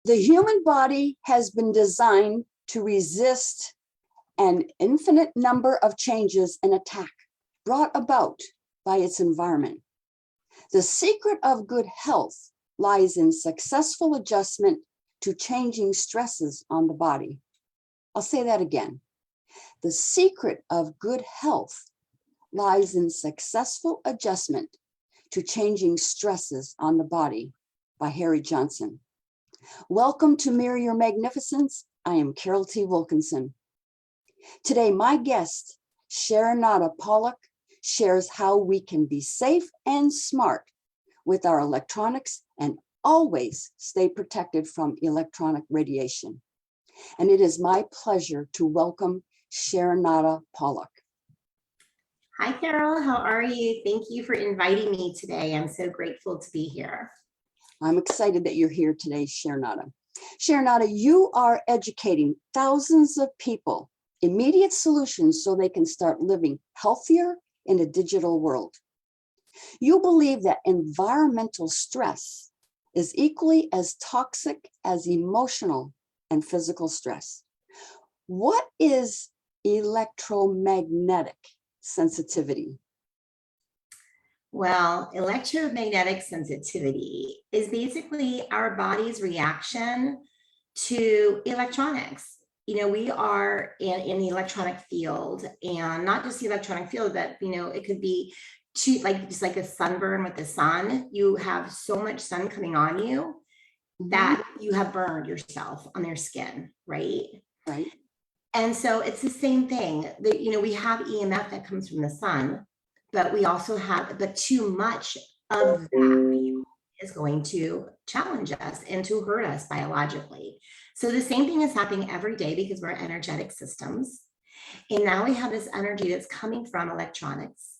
The human body has been designed to resist an infinite number of changes and attack brought about by its environment. The secret of good health lies in successful adjustment to changing stresses on the body. I'll say that again. The secret of good health lies in successful adjustment to changing stresses on the body by Harry Johnson. Welcome to Mirror Your Magnificence. I am Carrol T. Wilkinson. Today, my guest, Sherinata Pollock, shares how we can be safe and smart with our electronics and always stay protected from electronic radiation. And it is my pleasure to welcome Sherinata Pollock. Hi, Carol. How are you? Thank you for inviting me today. I'm so grateful to be here. I'm excited that you're here today, Sherinata. Sherinata, you are educating thousands of people immediate solutions so they can start living healthier in a digital world. You believe that environmental stress is equally as toxic as emotional and physical stress. What is electromagnetic sensitivity? Well, electromagnetic sensitivity is basically our body's reaction to electronics. You know, we are in the electronic field, and not just the electronic field, but, you know, it could be just like a sunburn with the sun. You have so much sun coming on you that you have burned yourself on their skin, right? Right. And so it's the same thing that, you know, we have EMF that comes from the sun, but we also have, but too much of that is going to challenge us and to hurt us biologically. So the same thing is happening every day because we're energetic systems. And now we have this energy that's coming from electronics,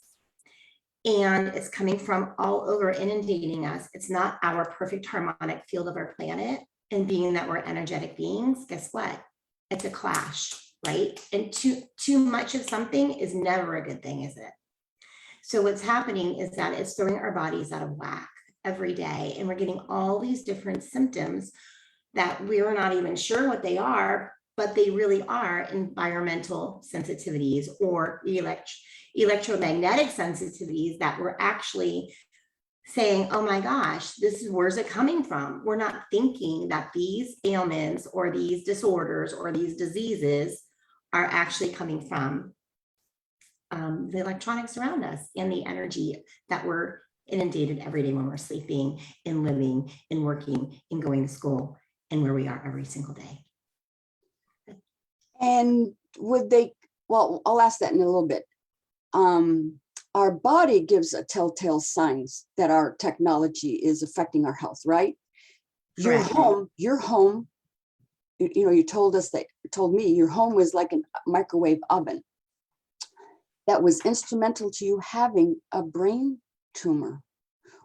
and it's coming from all over, inundating us. It's not our perfect harmonic field of our planet. And being that we're energetic beings, guess what? It's a clash, right? And too much of something is never a good thing, is it? So what's happening is that it's throwing our bodies out of whack every day. And we're getting all these different symptoms that we're not even sure what they are, but they really are environmental sensitivities or electromagnetic sensitivities that we're actually saying, oh my gosh, this is, where's it coming from? We're not thinking that these ailments or these disorders or these diseases are actually coming from the electronics around us and the energy that we're inundated every day when we're sleeping and living and working and going to school and where we are every single day. And would they, well, I'll ask that in a little bit. Our body gives a telltale signs that our technology is affecting our health, right? Correct. Your home, you know, you told me your home was like a microwave oven that was instrumental to you having a brain tumor.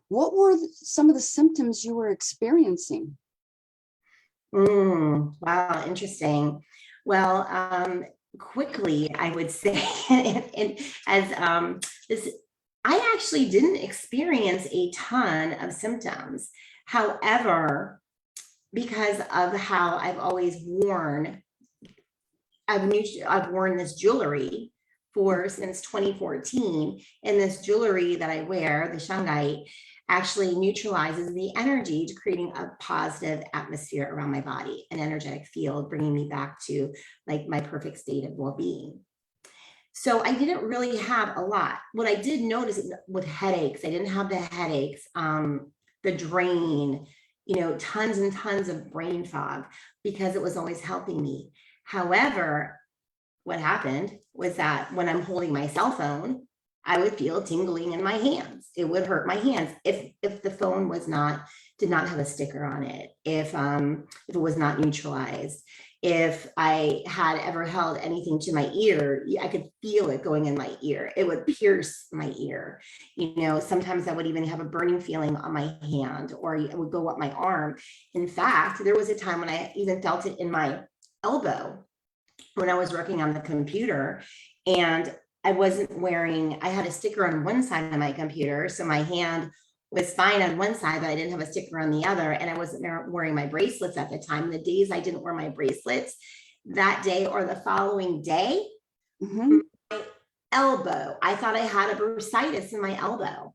What were some of the symptoms you were experiencing? Wow, interesting. Well, quickly, I would say, and as this, I actually didn't experience a ton of symptoms. However, because of how I've always worn, I've worn this jewelry since 2014, and this jewelry that I wear, the shungite, actually neutralizes the energy to creating a positive atmosphere around my body, an energetic field, bringing me back to like my perfect state of well-being. So I didn't really have a lot. What I did notice with headaches, I didn't have the headaches, the drain, you know, tons and tons of brain fog because it was always helping me. However, what happened was that when I'm holding my cell phone, I would feel tingling in my hands. It would hurt my hands if the phone did not have a sticker on it, if it was not neutralized, if I had ever held anything to my ear, I could feel it going in my ear. It would pierce my ear. You know, sometimes I would even have a burning feeling on my hand, or it would go up my arm. In fact, there was a time when I even felt it in my elbow when I was working on the computer, and I had a sticker on one side of my computer, so my hand was fine on one side, but I didn't have a sticker on the other. And I wasn't wearing my bracelets at the time. The days I didn't wear my bracelets, that day or the following day, Mhm. my elbow, I thought I had a bursitis in my elbow.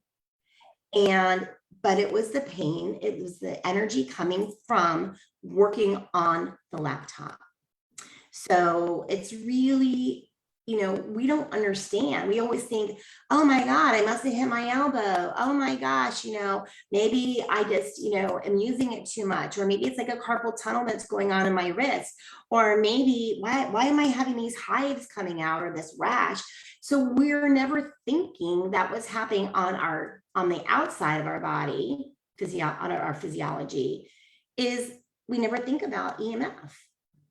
But it was the pain, it was the energy coming from working on the laptop. So it's really, we don't understand. We always think, oh my God, I must have hit my elbow. Oh my gosh, maybe I just, am using it too much. Or maybe it's like a carpal tunnel that's going on in my wrist. Or maybe, why am I having these hives coming out or this rash? So we're never thinking that what's happening on the outside of our body, on our physiology, is we never think about EMF.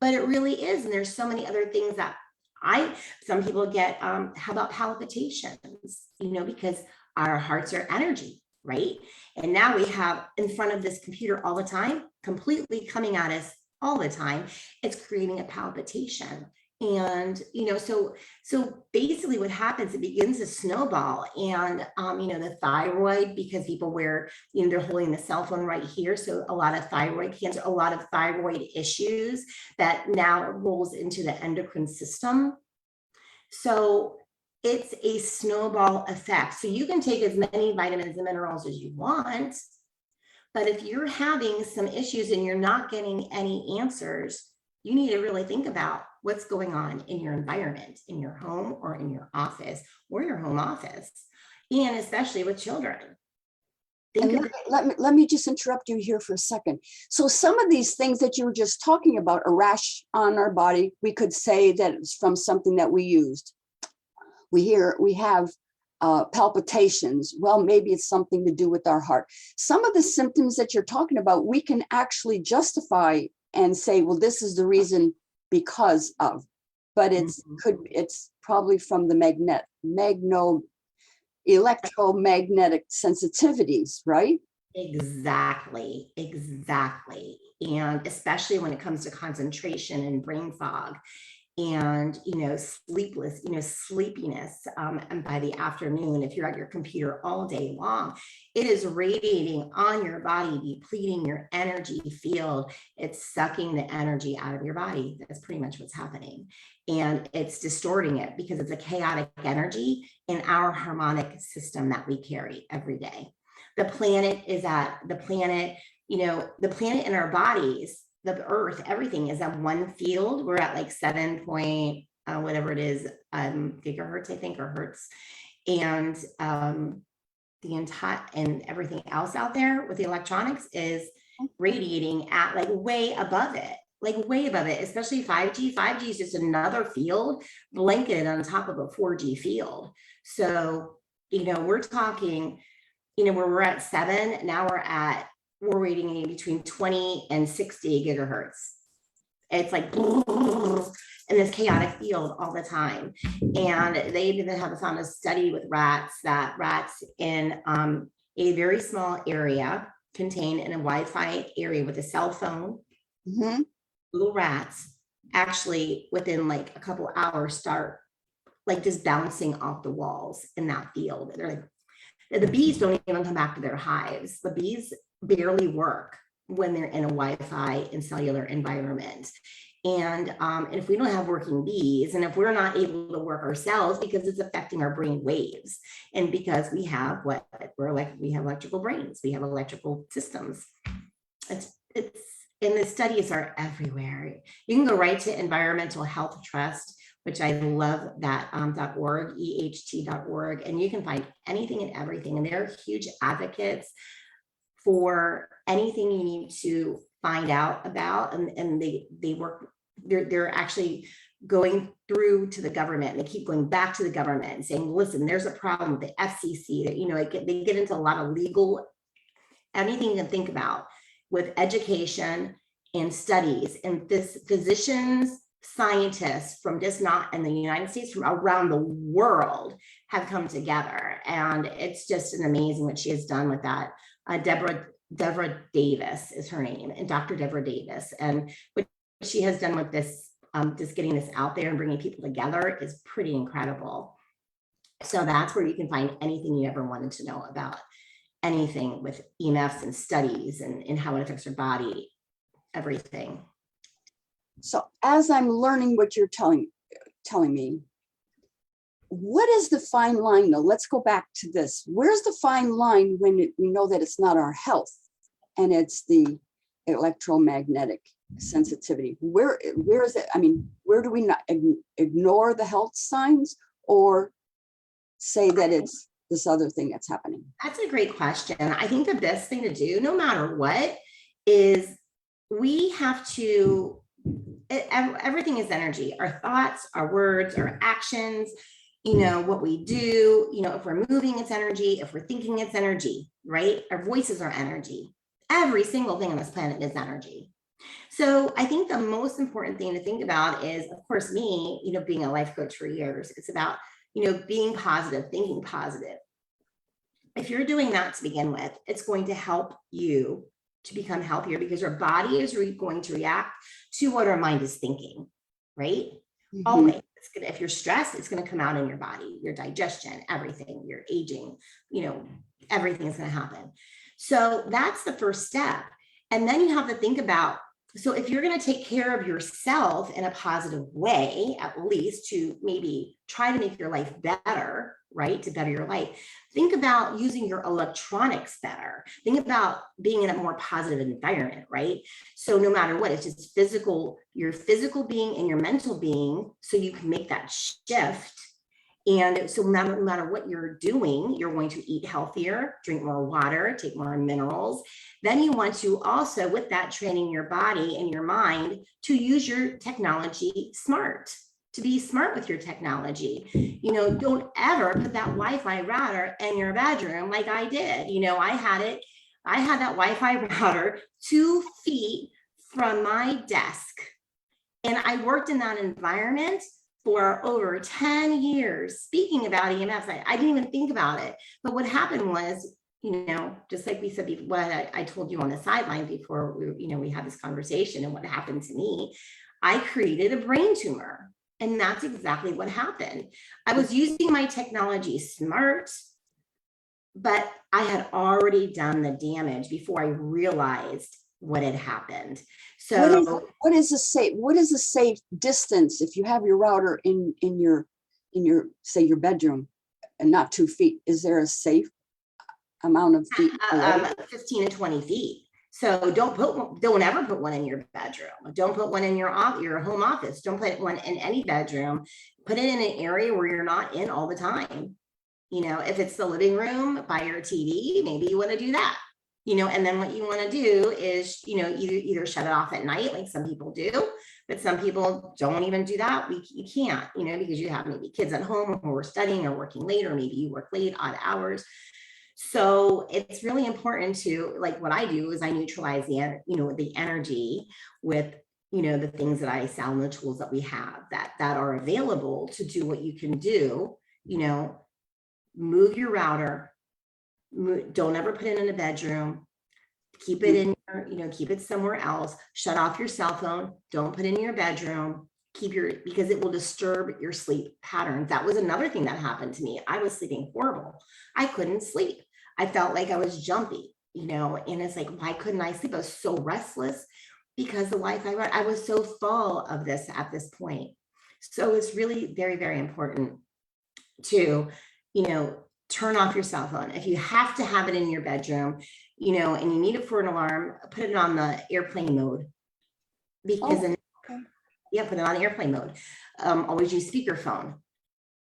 But it really is. And there's so many other things that some people get, how about palpitations, because our hearts are energy, right? And now we have in front of this computer all the time, completely coming at us all the time, it's creating a palpitation. And, so basically what happens, it begins to snowball. And, the thyroid, because people wear, they're holding the cell phone right here. So a lot of thyroid cancer, a lot of thyroid issues that now rolls into the endocrine system. So it's a snowball effect. So you can take as many vitamins and minerals as you want, but if you're having some issues and you're not getting any answers, you need to really think about what's going on in your environment, in your home or in your office or your home office, and especially with children. Let me just interrupt you here for a second. So some of these things that you were just talking about, a rash on our body, we could say that it's from something that we used. We have palpitations. Well, maybe it's something to do with our heart. Some of the symptoms that you're talking about, we can actually justify and say, well, this is the reason because of, but it's probably from the electromagnetic sensitivities, right? Exactly. And especially when it comes to concentration and brain fog and, sleepiness. And by the afternoon, if you're at your computer all day long, it is radiating on your body, depleting your energy field. It's sucking the energy out of your body. That's pretty much what's happening. And it's distorting it because it's a chaotic energy in our harmonic system that we carry every day. The planet in our bodies, the earth, everything is at one field. We're at like 7 point, whatever it is, gigahertz, I think, or hertz. And the entire and everything else out there with the electronics is radiating at like way above it, especially 5G. 5G is just another field blanketed on top of a 4G field. So, we're talking, where we're at 7, now we're radiating between 20 and 60 gigahertz. It's like in this chaotic field all the time. And they even have found a study with rats in a very small area contained in a Wi-Fi area with a cell phone, little rats actually within like a couple hours start like just bouncing off the walls in that field. They're like, the bees don't even come back to their hives. The bees barely work when they're in a Wi-Fi and cellular environment. And if we don't have working bees, and if we're not able to work ourselves because it's affecting our brain waves, and because we have we have electrical brains, we have electrical systems. It's and the studies are everywhere. You can go right to Environmental Health Trust, which I love that .org, EHT.org, and you can find anything and everything. And they're huge advocates for anything you need to find out about. And they work, they're actually going through to the government, and they keep going back to the government and saying, listen, there's a problem with the FCC. That they get into a lot of legal, anything you can think about with education and studies, and this physicians, scientists from just not in the United States, from around the world have come together. And it's just an amazing what she has done with that. Deborah Davis is her name, and Dr. Deborah Davis. And what she has done with this, just getting this out there and bringing people together is pretty incredible. So that's where you can find anything you ever wanted to know about anything with EMFs and studies and how it affects our body, everything. So as I'm learning what you're telling me, what is the fine line though? Let's go back to this. Where's the fine line when we know that it's not our health and it's the electromagnetic sensitivity? Where is it? I mean, where do we not ignore the health signs or say that it's this other thing that's happening? That's a great question. I think the best thing to do, no matter what, is we have to, everything is energy. Our thoughts, our words, our actions, what we do, if we're moving, it's energy. If we're thinking, it's energy, right? Our voices are energy. Every single thing on this planet is energy. So I think the most important thing to think about is, of course, me, being a life coach for years, it's about, being positive, thinking positive. If you're doing that to begin with, it's going to help you to become healthier because your body is going to react to what our mind is thinking, right? Mm-hmm. Always. If you're stressed, it's going to come out in your body, your digestion, everything, your aging, everything is going to happen. So that's the first step. And then you have to think about, so if you're going to take care of yourself in a positive way, at least to maybe try to make your life better, right? To better your life, think about using your electronics better. Think about being in a more positive environment, right? So no matter what, it's just your physical being and your mental being, so you can make that shift. And so no matter what you're doing, you're going to eat healthier, drink more water, take more minerals. Then you want to also, with that, training your body and your mind to use your technology smart, to be smart with your technology. Don't ever put that Wi-Fi router in your bedroom like I did. I had that Wi-Fi router 2 feet from my desk. And I worked in that environment for over 10 years. Speaking about EMFs, I didn't even think about it. But what happened was, just like we said before, what I told you on the sideline before we had this conversation and what happened to me, I created a brain tumor. And that's exactly what happened. I was using my technology smart, but I had already done the damage before I realized what had happened. So what is a safe distance if you have your router in your say your bedroom and not 2 feet? Is there a safe amount of feet? 15 to 20 feet. So don't ever put one in your bedroom. Don't put one in your home office. Don't put one in any bedroom. Put it in an area where you're not in all the time. If it's the living room by your TV, maybe you want to do that. And then what you want to do is, either shut it off at night, like some people do, but some people don't even do that. You can't, because you have maybe kids at home who are studying or working late, or maybe you work late, odd hours. So it's really important to, like, what I do is I neutralize the energy with, the things that I sell and the tools that we have that are available to do what you can do. Move your router. Don't ever put it in a bedroom. Keep it in keep it somewhere else. Shut off your cell phone. Don't put it in your bedroom. Because it will disturb your sleep patterns. That was another thing that happened to me. I was sleeping horrible. I couldn't sleep. I felt like I was jumpy, and it's like, why couldn't I sleep? I was so restless because the Wi-Fi, I was so full of this at this point. So it's really very, very important to, turn off your cell phone. If you have to have it in your bedroom, and you need it for an alarm, put it on the airplane mode. Because put it on airplane mode. Always use speakerphone.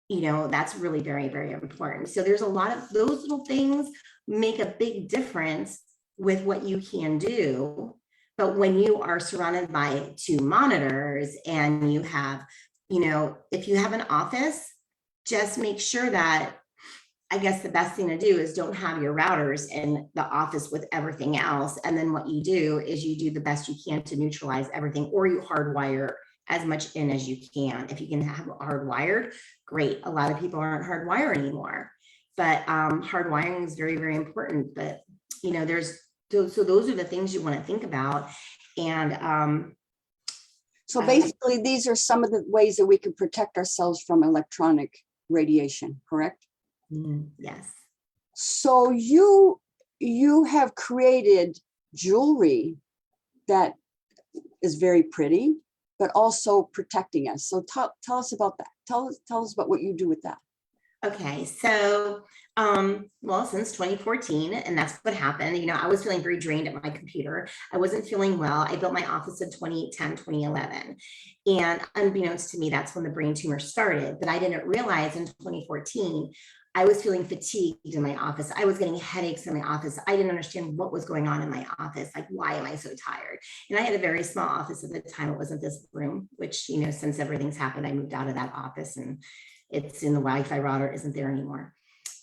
That's really very, very important. So there's a lot of those little things make a big difference with what you can do. But when you are surrounded by 2 monitors and you have, if you have an office, just make sure that, I guess the best thing to do is don't have your routers in the office with everything else. And then what you do is you do the best you can to neutralize everything, or you hardwire as much in as you can. If you can have it hardwired, great. A lot of people aren't hardwired anymore, but hardwiring is very, very important. But there's so those are the things you want to think about. And so basically, these are some of the ways that we can protect ourselves from electronic radiation, correct? Yes. So you you have created jewelry that is very pretty, but also protecting us. So tell us about that. Tell us about what you do with that. Okay, so well, since 2014, and that's what happened. You know, I was feeling very drained at my computer. I wasn't feeling well. I built my office in 2010, 2011. And unbeknownst to me, that's when the brain tumor started. But I didn't realize in 2014, I was feeling fatigued in my office. I was getting headaches in my office. I didn't understand what was going on in my office. Like, why am I so tired? And I had a very small office at the time. It wasn't this room, which, you know, since everything's happened, I moved out of that office and it's in the Wi-Fi router, isn't there anymore.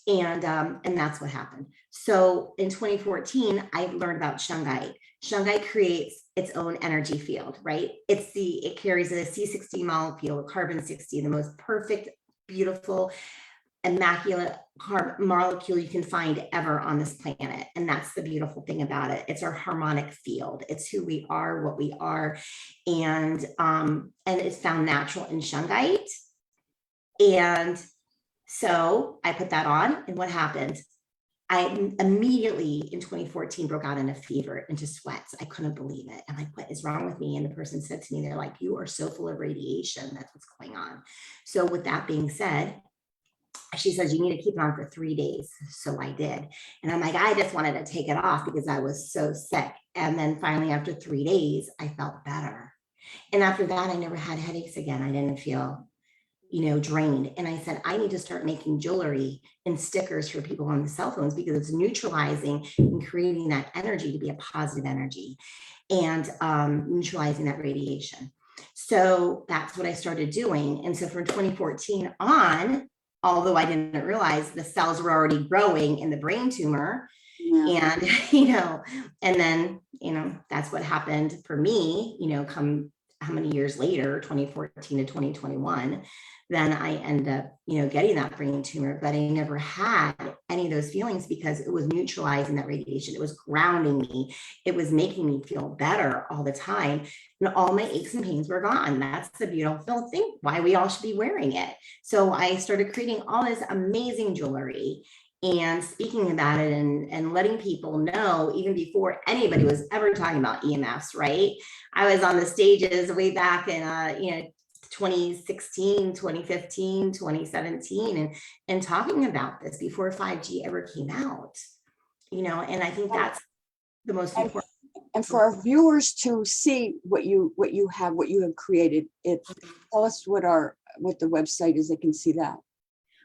And that's what happened. So in 2014, I learned about shungite. Shungite creates its own energy field, right? It carries a C60 molecule, carbon-60, the most perfect, beautiful, immaculate molecule you can find ever on this planet. And that's the beautiful thing about it. It's our harmonic field. It's who we are, what we are. And it's found natural in shungite. And so I put that on, and what happened? I immediately in 2014 broke out in a fever, into sweats. I couldn't believe it. I'm like, what is wrong with me? And the person said to me, they're like, you are so full of radiation. That's what's going on. So with that being said, she says, you need to keep it on for 3 days. So I did. And I'm like, I just wanted to take it off because I was so sick. And then finally, after 3 days, I felt better. And after that, I never had headaches again. I didn't feel, you know, drained. And I said, I need to start making jewelry and stickers for people on the cell phones because it's neutralizing and creating that energy to be a positive energy and neutralizing that radiation. So that's what I started doing. And so from 2014 on, although I didn't realize the cells were already growing in the brain tumor, and, you know, and then, you know, that's what happened for me, you know, come how many years later, 2014 to 2021, then I ended up, you know, getting that brain tumor, but I never had any of those feelings because it was neutralizing that radiation. It was grounding me. It was making me feel better all the time. And all my aches and pains were gone. That's the beautiful thing, why we all should be wearing it. So I started creating all this amazing jewelry and speaking about it and letting people know even before anybody was ever talking about EMFs, right? I was on the stages way back in, you know, 2016, 2015, 2017, and talking about this before 5G ever came out, you know, and I think that's the most important. And for our viewers to see what you have created, tell us what the website is. They can see that.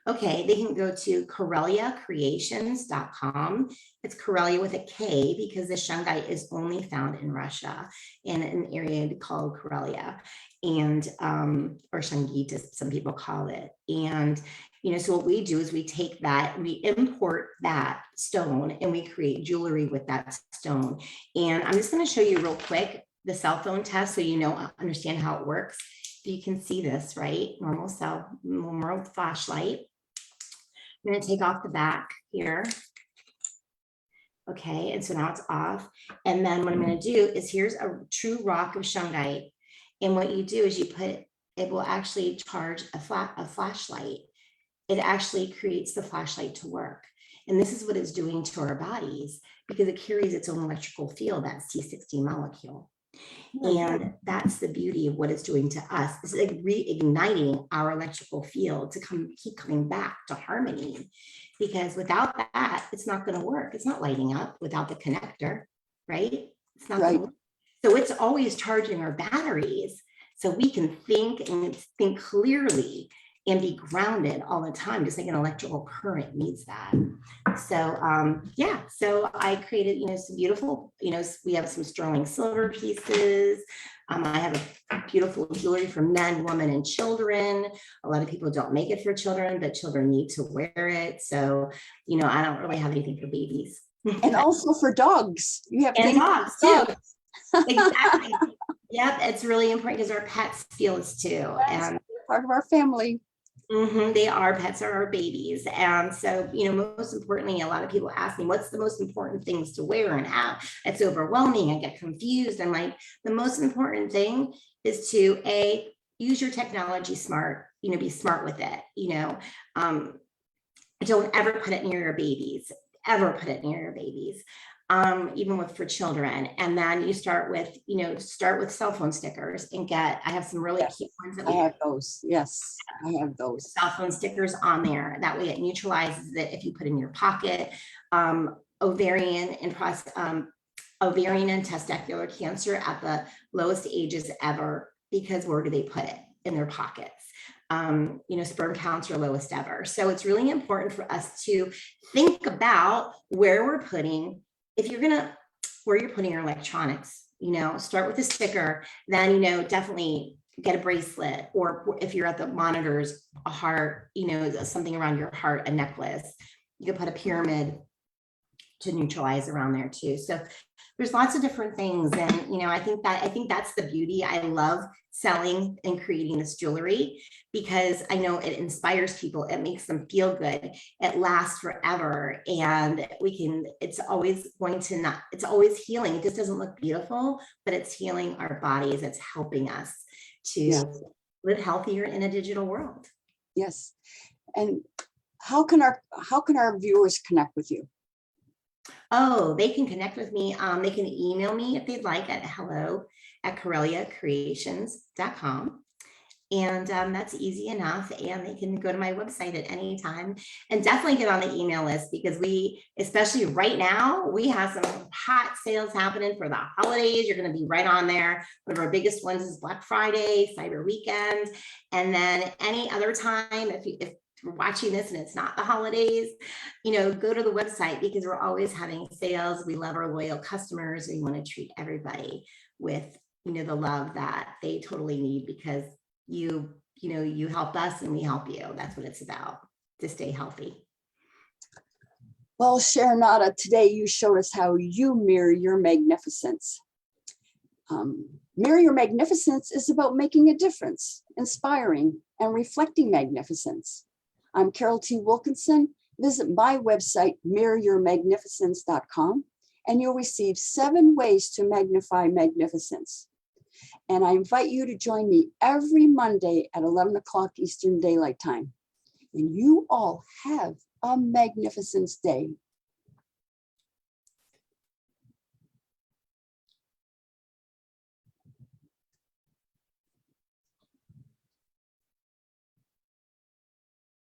Okay, they can go to CarreliaCreations.com. It's Karelia with a K because the shungite is only found in Russia in an area called Karelia, and or shungite, as some people call it. And you know, so what we do is we take that, we import that stone, and we create jewelry with that stone. And I'm just going to show you real quick the cell phone test so you know, understand how it works. You can see this, right? Normal flashlight. I'm going to take off the back here. Okay, and so now it's off. And then what I'm going to do is here's a true rock of shungite. And what you do is you put, it will actually charge a flashlight. It actually creates the flashlight to work. And this is what it's doing to our bodies because it carries its own electrical field, that C60 molecule. And that's the beauty of what it's doing to us. It's like reigniting our electrical field to keep coming back to harmony. Because without that, it's not going to work. It's not lighting up without the connector, right? It's not going to work. So it's always charging our batteries so we can think and think clearly and be grounded all the time, just like an electrical current needs that. So yeah, so I created, you know, some beautiful, you know, we have some sterling silver pieces. I have a beautiful jewelry for men, women, and children. A lot of people don't make it for children, but children need to wear it. So, you know, I don't really have anything for babies. And also for dogs. You have and dogs too. Exactly. Yep, it's really important because our pets feel this too. And part of our family. They are, pets are our babies. And so, you know, most importantly, a lot of people ask me, what's the most important things to wear and how? It's overwhelming. I get confused. I'm like, the most important thing is to use your technology smart, you know, be smart with it, you know, don't ever put it near your babies. ever put it near your babies, even for children. And then you start with, start with cell phone stickers and I have some really Yes, cute ones that I we have those. Yes, I have those. cell phone stickers on there. That way it neutralizes it if you put in your pocket. Ovarian and testicular cancer at the lowest ages ever, because where do they put it? In their pockets. Sperm counts are lowest ever. So it's really important for us to think about where we're putting, where you're putting your electronics, start with a sticker, then, definitely get a bracelet, or if you're at the monitors, a heart, something around your heart, a necklace. You can put a pyramid to neutralize around there too. So there's lots of different things. And, I think that's the beauty. I love selling and creating this jewelry because I know it inspires people. It makes them feel good. It lasts forever. And it's always healing. It just doesn't look beautiful, but it's healing our bodies. It's helping us to live healthier in a digital world. Yes. And how can our viewers connect with you? Oh, they can connect with me. They can email me if they'd like at hello@corelliacreations.com. And that's easy enough. And they can go to my website at any time and definitely get on the email list, because especially right now, we have some hot sales happening for the holidays. You're going to be right on there. One of our biggest ones is Black Friday, Cyber Weekend. And then any other time, if you're watching this and it's not the holidays, go to the website, because we're always having sales. We love our loyal customers. We want to treat everybody with, the love that they totally need, because you help us and we help you. That's what it's about, to stay healthy. Well, Sherinata, today you showed us how you mirror your magnificence. Mirror Your Magnificence is about making a difference, inspiring, and reflecting magnificence. I'm Carrol T. Wilkinson. Visit my website, mirroryourmagnificence.com, and you'll receive 7 ways to magnify magnificence. And I invite you to join me every Monday at 11 o'clock Eastern Daylight Time. And you all have a magnificent day.